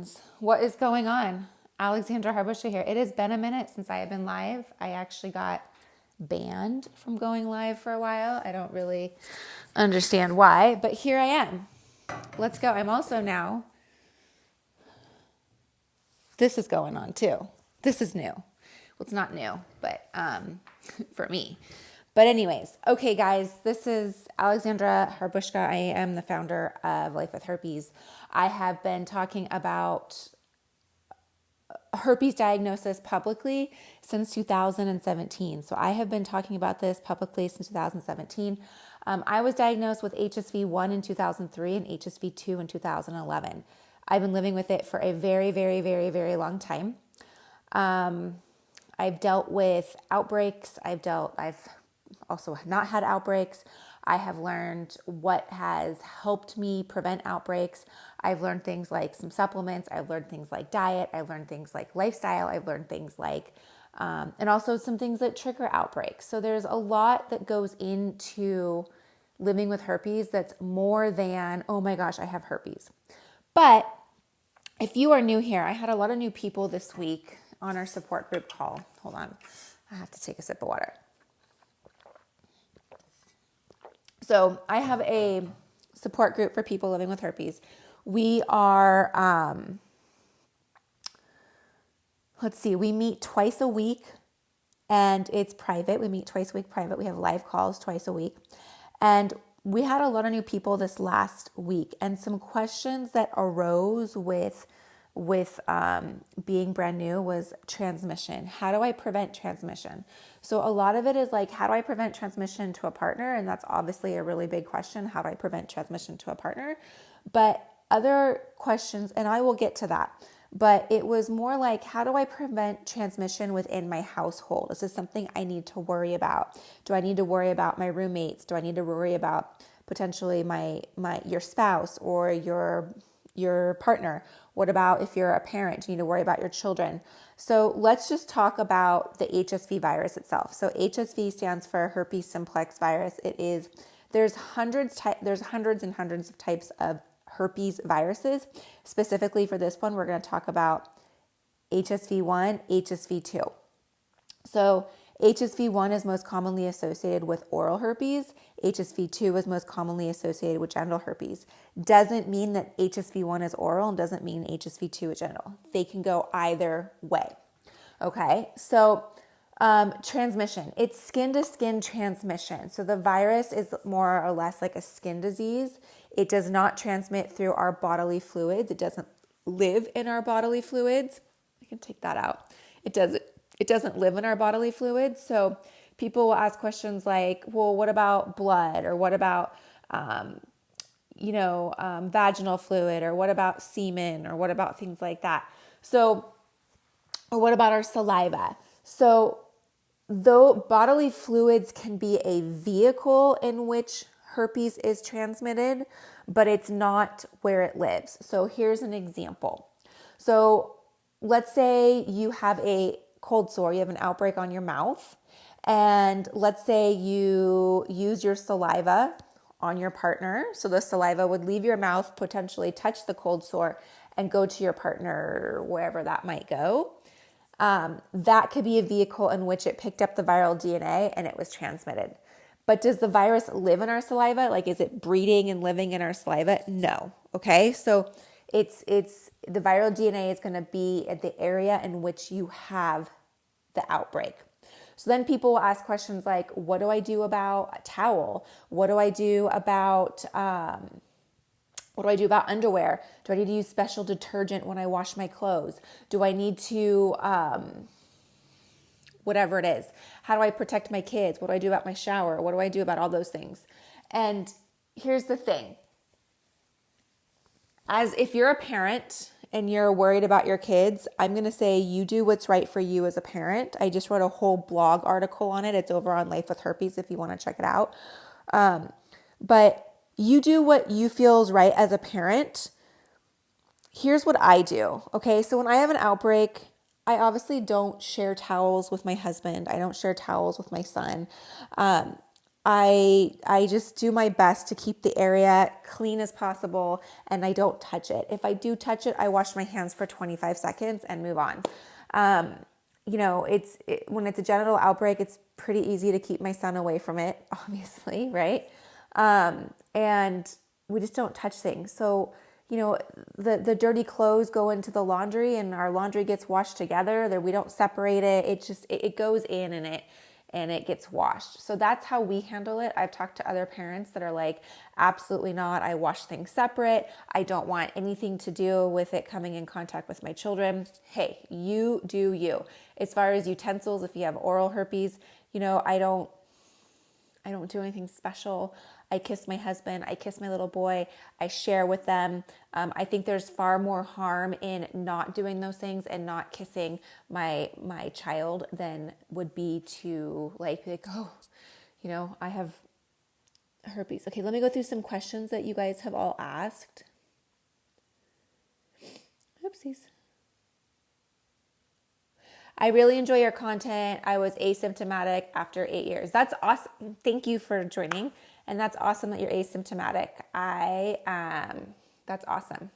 friends. What is going on? Alexandra Harbushka here. It has been a minute since I have been live. I actually got banned from going live for a while. I don't really understand why, but here I am. Let's go. I'm also now, this is going on too. This is new. Well, it's not new, but for me. But anyways, okay guys, this is Alexandra Harbushka. I am the founder of Life With Herpes. I have been talking about herpes diagnosis publicly since 2017. So I have been talking about this publicly since 2017. I was diagnosed with HSV-1 in 2003 and HSV-2 in 2011. I've been living with it for a very, very, very, very long time. I've dealt with outbreaks. I've also not had outbreaks. I have learned what has helped me prevent outbreaks. I've learned things like some supplements. I've learned things like diet. I've learned things like lifestyle. I've learned things like, and also some things that trigger outbreaks. So there's a lot that goes into living with herpes that's more than, oh my gosh, I have herpes. But if you are new here, I had a lot of new people this week on our support group call. Hold on. I have to take a sip of water. So I have a support group for people living with herpes. We are, we meet twice a week and it's private. We meet twice a week private. We have live calls twice a week. And we had a lot of new people this last week, and some questions that arose with being brand new was transmission. How do I prevent transmission? So a lot of it is like, how do I prevent transmission to a partner? And that's obviously a really big question. How do I prevent transmission to a partner? But other questions, and I will get to that, but it was more like, how do I prevent transmission within my household? Is this something I need to worry about? Do I need to worry about my roommates? Do I need to worry about potentially your spouse or your partner? What about if you're a parent? Do you need to worry about your children? So let's just talk about the HSV virus itself. So HSV stands for herpes simplex virus. There's hundreds and hundreds of types of herpes viruses. Specifically for this one, we're going to talk about HSV-1, HSV-2. So HSV-1 is most commonly associated with oral herpes. HSV-2 is most commonly associated with genital herpes. Doesn't mean that HSV-1 is oral and doesn't mean HSV-2 is genital. They can go either way. Okay, so transmission. It's skin-to-skin transmission. So the virus is more or less like a skin disease. It does not transmit through our bodily fluids. It doesn't live in our bodily fluids. I can take that out. It doesn't live in our bodily fluids. So people will ask questions like, well, what about blood? Or what about, vaginal fluid? Or what about semen? Or what about things like that? So, or what about our saliva? So though bodily fluids can be a vehicle in which herpes is transmitted, but it's not where it lives. So here's an example. So let's say you have a cold sore, you have an outbreak on your mouth, and let's say you use your saliva on your partner. So the saliva would leave your mouth, potentially touch the cold sore, and go to your partner, wherever that might go. That could be a vehicle in which it picked up the viral DNA and it was transmitted. But does the virus live in our saliva? Like, is it breeding and living in our saliva? No. Okay. So it's the viral DNA is going to be at the area in which you have the outbreak. So then people will ask questions like, what do I do about a towel? What do I do about, underwear? Do I need to use special detergent when I wash my clothes? Do I need to, whatever it is? How do I protect my kids? What do I do about my shower? What do I do about all those things? And here's the thing. As if you're a parent and you're worried about your kids, I'm going to say you do what's right for you as a parent. I just wrote a whole blog article on it. It's over on Life With Herpes if you want to check it out. But you do what you feel is right as a parent. Here's what I do. Okay, so when I have an outbreak, I obviously don't share towels with my husband. I don't share towels with my son. I just do my best to keep the area clean as possible, and I don't touch it. If I do touch it, I wash my hands for 25 seconds and move on. When it's a genital outbreak, it's pretty easy to keep my son away from it, obviously, right? And we just don't touch things. So, the dirty clothes go into the laundry, and our laundry gets washed together. We don't separate it. It goes in, and it gets washed. So that's how we handle it. I've talked to other parents that are like, absolutely not. I wash things separate. I don't want anything to do with it coming in contact with my children. Hey, you do you. As far as utensils, if you have oral herpes, I don't do anything special. I kiss my husband. I kiss my little boy. I share with them. I think there's far more harm in not doing those things and not kissing my child than would be to like, oh, I have herpes. Okay, let me go through some questions that you guys have all asked. Oopsies. I really enjoy your content. I was asymptomatic after 8 years. That's awesome. Thank you for joining. And that's awesome that you're asymptomatic. That's awesome.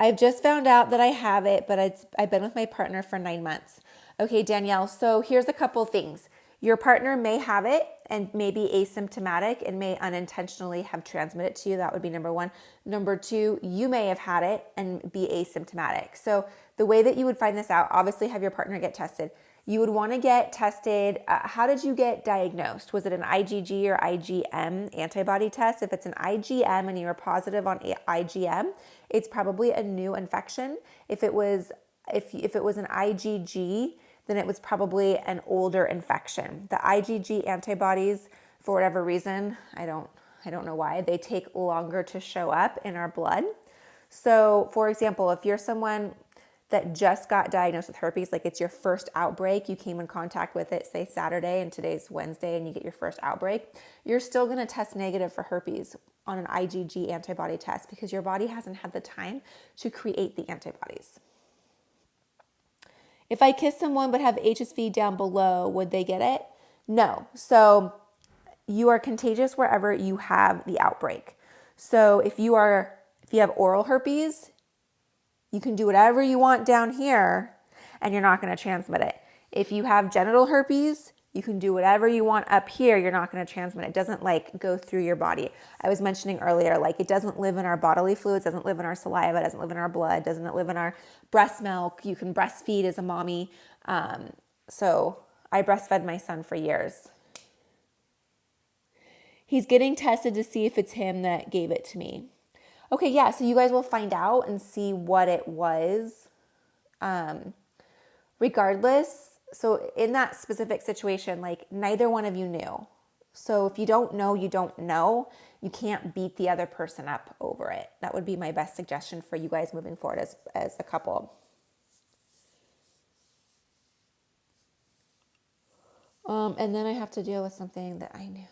I've just found out that I have it, but I've been with my partner for 9 months. Okay, Danielle. So here's a couple things. Your partner may have it and may be asymptomatic and may unintentionally have transmitted to you. That would be number one. Number two, you may have had it and be asymptomatic. So the way that you would find this out, obviously have your partner get tested. You would want to get tested. How did you get diagnosed? Was it an IgG or IgM antibody test? If it's an IgM and you were positive on IgM, it's probably a new infection. If it was an IgG, then it was probably an older infection. The IgG antibodies, for whatever reason, I don't know why, they take longer to show up in our blood. So, for example, if you're someone that just got diagnosed with herpes, like it's your first outbreak, you came in contact with it, say Saturday, and today's Wednesday, and you get your first outbreak, you're still going to test negative for herpes on an IgG antibody test because your body hasn't had the time to create the antibodies. If I kiss someone but have HSV down below, would they get it? No. So you are contagious wherever you have the outbreak. So if you have oral herpes, you can do whatever you want down here and you're not going to transmit it. If you have genital herpes, you can do whatever you want up here. You're not going to transmit it. It doesn't go through your body. I was mentioning earlier, it doesn't live in our bodily fluids, doesn't live in our saliva, doesn't live in our blood, doesn't live in our breast milk. You can breastfeed as a mommy. So I breastfed my son for years. He's getting tested to see if it's him that gave it to me. Okay, yeah, so you guys will find out and see what it was. Regardless, so in that specific situation, neither one of you knew. So if you don't know, you don't know. You can't beat the other person up over it. That would be my best suggestion for you guys moving forward as a couple. And then I have to deal with something that I knew.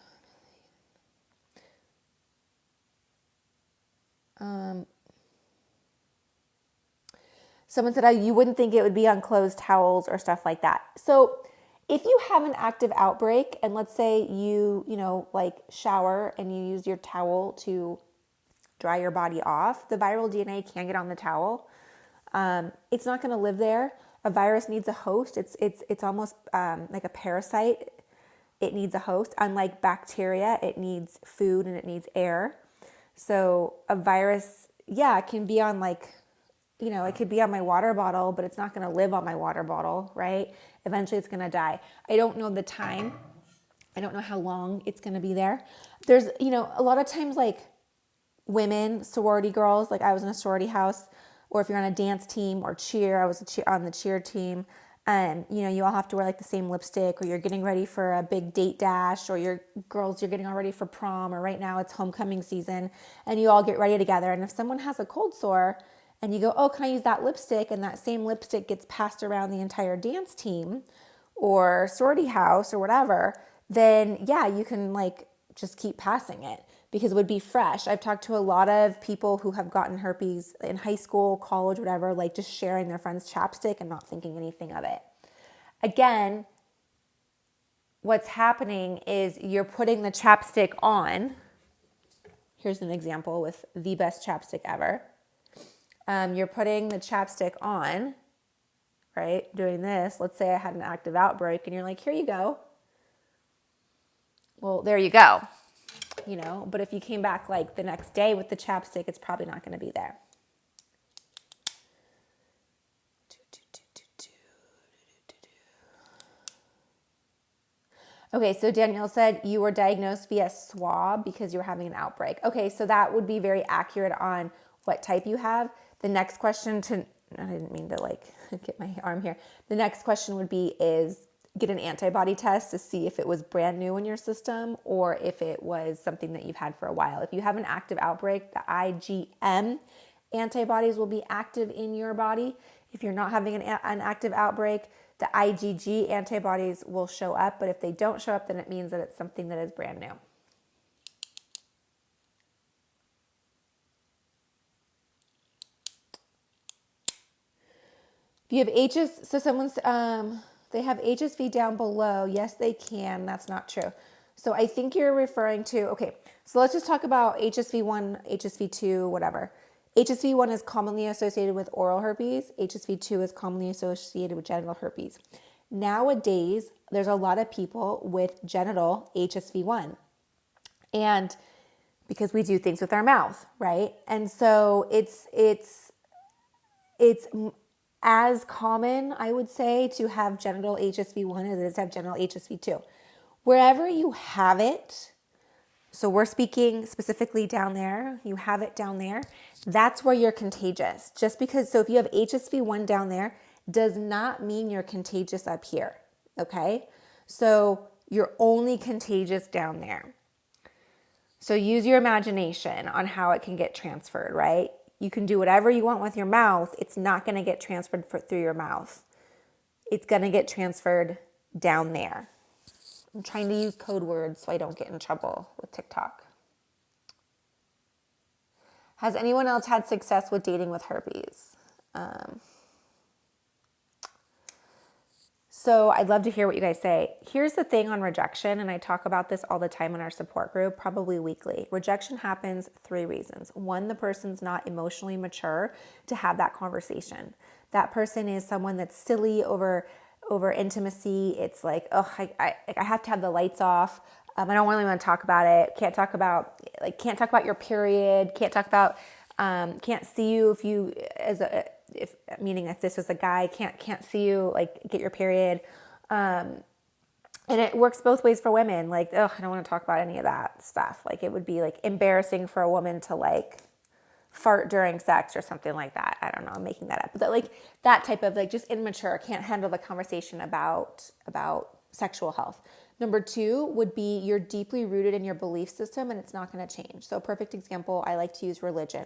Someone said, you wouldn't think it would be on closed towels or stuff like that. So if you have an active outbreak and let's say you shower and you use your towel to dry your body off, the viral DNA can get on the towel. It's not going to live there. A virus needs a host. It's almost like a parasite. It needs a host. Unlike bacteria, it needs food and it needs air. So a virus, it can be on it could be on my water bottle, but it's not going to live on my water bottle, right? Eventually it's going to die. I don't know the time. I don't know how long it's going to be there. There's, a lot of times women, sorority girls, I was in a sorority house, or if you're on a dance team or cheer, I was on the cheer team. And, you all have to wear the same lipstick, or you're getting ready for a big date dash, or you're getting all ready for prom, or right now it's homecoming season and you all get ready together. And if someone has a cold sore and you go, oh, can I use that lipstick? And that same lipstick gets passed around the entire dance team or sorority house or whatever, then you can just keep passing it because it would be fresh. I've talked to a lot of people who have gotten herpes in high school, college, whatever, just sharing their friend's chapstick and not thinking anything of it. Again, what's happening is you're putting the chapstick on. Here's an example with the best chapstick ever. You're putting the chapstick on, right? Doing this. Let's say I had an active outbreak and you're like, here you go. Well, there you go. You know, but if you came back like the next day with the chapstick, it's probably not going to be there. Okay, so Danielle said you were diagnosed via swab because you were having an outbreak. Okay, so that would be very accurate on what type you have. The next question I didn't mean to like get my arm here. The next question would be is get an antibody test to see if it was brand new in your system or if it was something that you've had for a while. If you have an active outbreak, the IgM antibodies will be active in your body. If you're not having an active outbreak, the IgG antibodies will show up, but if they don't show up, then it means that it's something that is brand new. If you have HS, so someone's, they have HSV down below. Yes, they can. That's not true. So I think you're referring to, okay, so let's just talk about HSV1, HSV2, whatever. HSV1 is commonly associated with oral herpes. HSV2 is commonly associated with genital herpes. Nowadays, there's a lot of people with genital HSV1. And because we do things with our mouth, right? And so it's as common, I would say, to have genital HSV1 as it is to have genital HSV2. Wherever you have it, so we're speaking specifically down there, you have it down there, that's where you're contagious. Just because, so if you have HSV1 down there, does not mean you're contagious up here, okay? So you're only contagious down there. So use your imagination on how it can get transferred, right? You can do whatever you want with your mouth. It's not going to get transferred through your mouth. It's going to get transferred down there. I'm trying to use code words so I don't get in trouble with TikTok. Has anyone else had success with dating with herpes? So I'd love to hear what you guys say. Here's the thing on rejection, and I talk about this all the time in our support group, probably weekly. Rejection happens 3 reasons. 1, the person's not emotionally mature to have that conversation. That person is someone that's silly over intimacy. It's like, oh, I have to have the lights off. I don't really want to talk about it. Can't talk about your period. Can't see you if this was a guy, can't see you, like, get your period. And it works both ways for women. Like, oh, I don't want to talk about any of that stuff. Like, it would be like embarrassing for a woman to like fart during sex or something like that. I don't know, I'm making that up. But that type of just immature, can't handle the conversation about sexual health. Number 2 would be you're deeply rooted in your belief system and it's not going to change. So a perfect example, I like to use religion.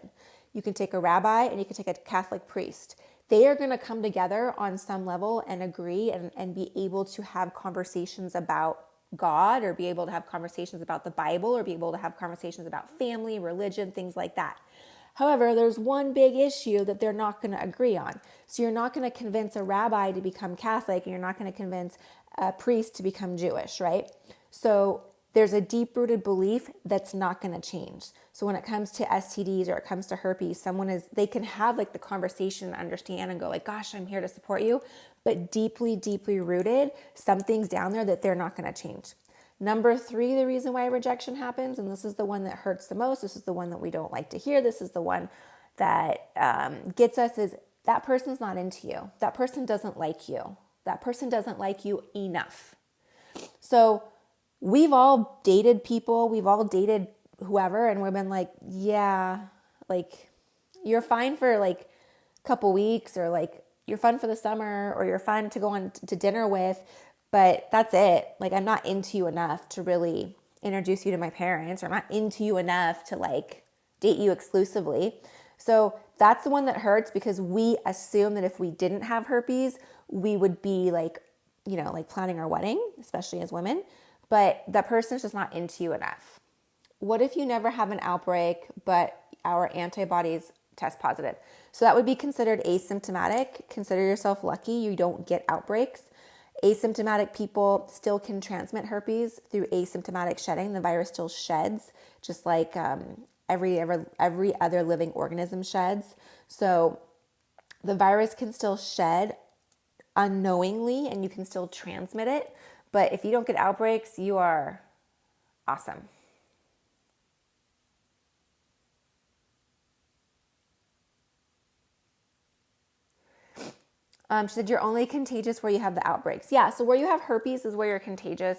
You can take a rabbi and you can take a Catholic priest. They are going to come together on some level and agree and be able to have conversations about God, or be able to have conversations about the Bible, or be able to have conversations about family, religion, things like that. However, there's one big issue that they're not going to agree on. So you're not going to convince a rabbi to become Catholic, and you're not going to convince a priest to become Jewish, right? So there's a deep-rooted belief that's not going to change. So when it comes to STDs or it comes to herpes, they can have the conversation and understand and go like, gosh, I'm here to support you. But deeply, deeply rooted, something's down there that they're not going to change. Number 3, the reason why rejection happens, and this is the one that hurts the most, this is the one that we don't like to hear, this is the one that gets us, is that person's not into you. That person doesn't like you. That person doesn't like you enough. So we've all dated people, we've all dated whoever, and we've been like, yeah, you're fine for a couple weeks, or you're fun for the summer, or you're fun to go on to dinner with, but that's it. I'm not into you enough to really introduce you to my parents, or I'm not into you enough to date you exclusively. So that's the one that hurts, because we assume that if we didn't have herpes, we would be planning our wedding, especially as women, but that person's just not into you enough. What if you never have an outbreak, but our antibodies test positive? So that would be considered asymptomatic. Consider yourself lucky you don't get outbreaks. Asymptomatic people still can transmit herpes through asymptomatic shedding. The virus still sheds, just like every other living organism sheds. So the virus can still shed unknowingly, and you can still transmit it. But if you don't get outbreaks, you are awesome. She said, you're only contagious where you have the outbreaks. Yeah, so where you have herpes is where you're contagious,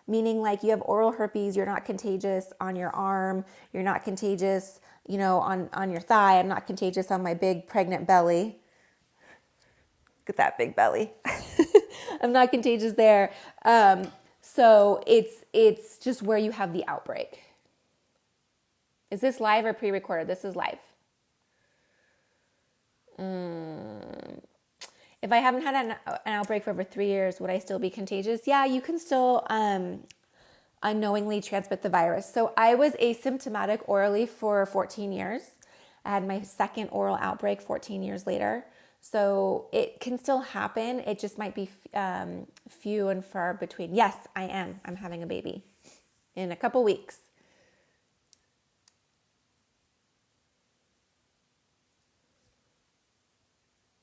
meaning like you have oral herpes, you're not contagious on your arm, you're not contagious, on your thigh. I'm not contagious on my big pregnant belly. Look at that big belly. I'm not contagious there. So it's just where you have the outbreak. Is this live or pre-recorded? This is live. If I haven't had an outbreak for over 3 years, would I still be contagious? Yeah, you can still unknowingly transmit the virus. So I was asymptomatic orally for 14 years. I had my second oral outbreak 14 years later. So it can still happen. It just might be few and far between. Yes, I am. I'm having a baby in a couple weeks.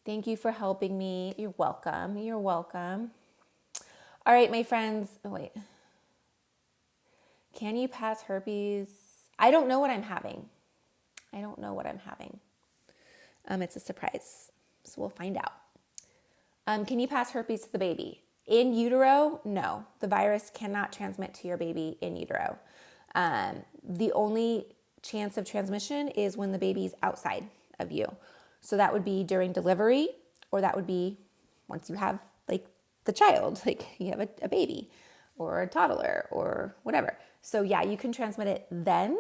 Thank you for helping me. You're welcome. You're welcome. All right, my friends. Oh, wait. Can you pass herpes? I don't know what I'm having. I don't know what I'm having. It's a surprise. So we'll find out. Can you pass herpes to the baby? In utero? No. The virus cannot transmit to your baby in utero. The only chance of transmission is when the baby's outside of you. So that would be during delivery, or that would be once you have like the child, like you have a baby or a toddler or whatever. So yeah, you can transmit it then.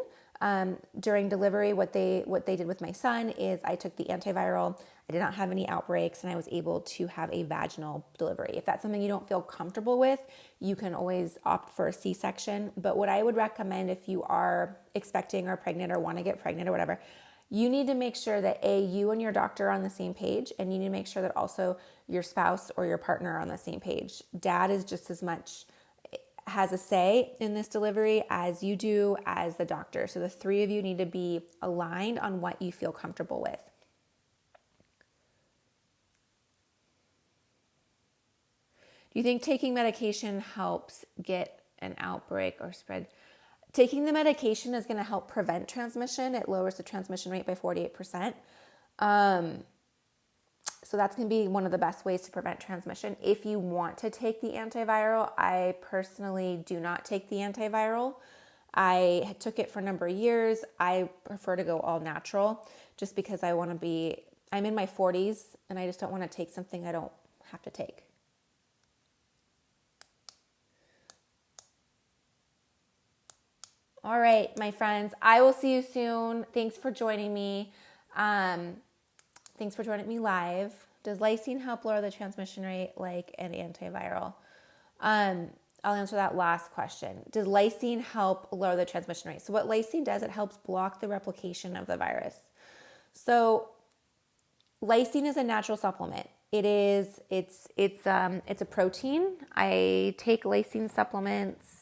During delivery, what they did with my son is I took the antiviral. I did not have any outbreaks, and I was able to have a vaginal delivery. If that's something you don't feel comfortable with, you can always opt for a C-section. But what I would recommend if you are expecting or pregnant or want to get pregnant or whatever, you need to make sure that you and your doctor are on the same page, and you need to make sure that also your spouse or your partner are on the same page. Dad is just as much has a say in this delivery as you do as the doctor. So the three of you need to be aligned on what you feel comfortable with. Do you think taking medication helps get an outbreak or spread? Taking the medication is going to help prevent transmission. It lowers the transmission rate by 48%. So that's going to be one of the best ways to prevent transmission. If you want to take the antiviral, I personally do not take the antiviral. I took it for a number of years. I prefer to go all natural just because I'm in my 40s and I just don't want to take something I don't have to take. All right, my friends, I will see you soon. Thanks for joining me. Thanks for joining me live. Does lysine help lower the transmission rate like an antiviral? I'll answer that last question. Does lysine help lower the transmission rate? So what lysine does, it helps block the replication of the virus. So lysine is a natural supplement. It's a protein. I take lysine supplements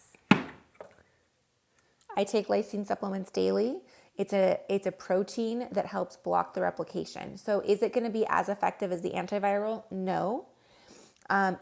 daily. It's a protein that helps block the replication. So is it going to be as effective as the antiviral? No.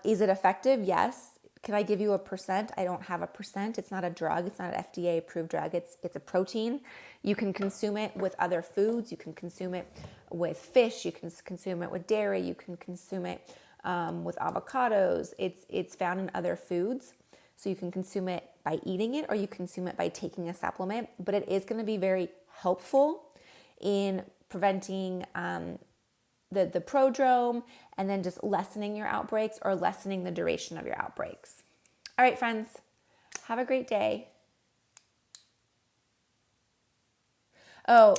Is it effective? Yes. Can I give you a percent? I don't have a percent. It's not a drug. It's not an FDA approved drug. It's a protein. You can consume it with other foods. You can consume it with fish. You can consume it with dairy. You can consume it with avocados. It's found in other foods. So you can consume it by eating it, or you consume it by taking a supplement, but it is going to be very helpful in preventing the prodrome and then just lessening your outbreaks or lessening the duration of your outbreaks. All right, friends, have a great day. You're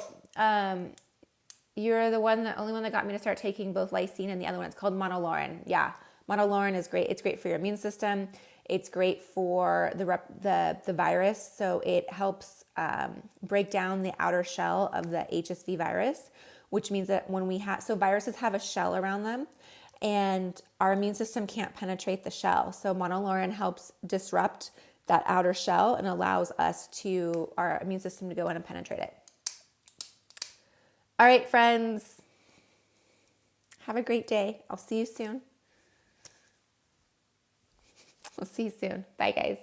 the only one that got me to start taking both lysine and the other one. It's called Monolaurin. Yeah, Monolaurin is great. It's great for your immune system. It's great for the virus, so it helps break down the outer shell of the HSV virus, which means that when viruses have a shell around them, and our immune system can't penetrate the shell. So monolaurin helps disrupt that outer shell and allows our immune system to go in and penetrate it. All right, friends, have a great day. I'll see you soon. Bye, guys.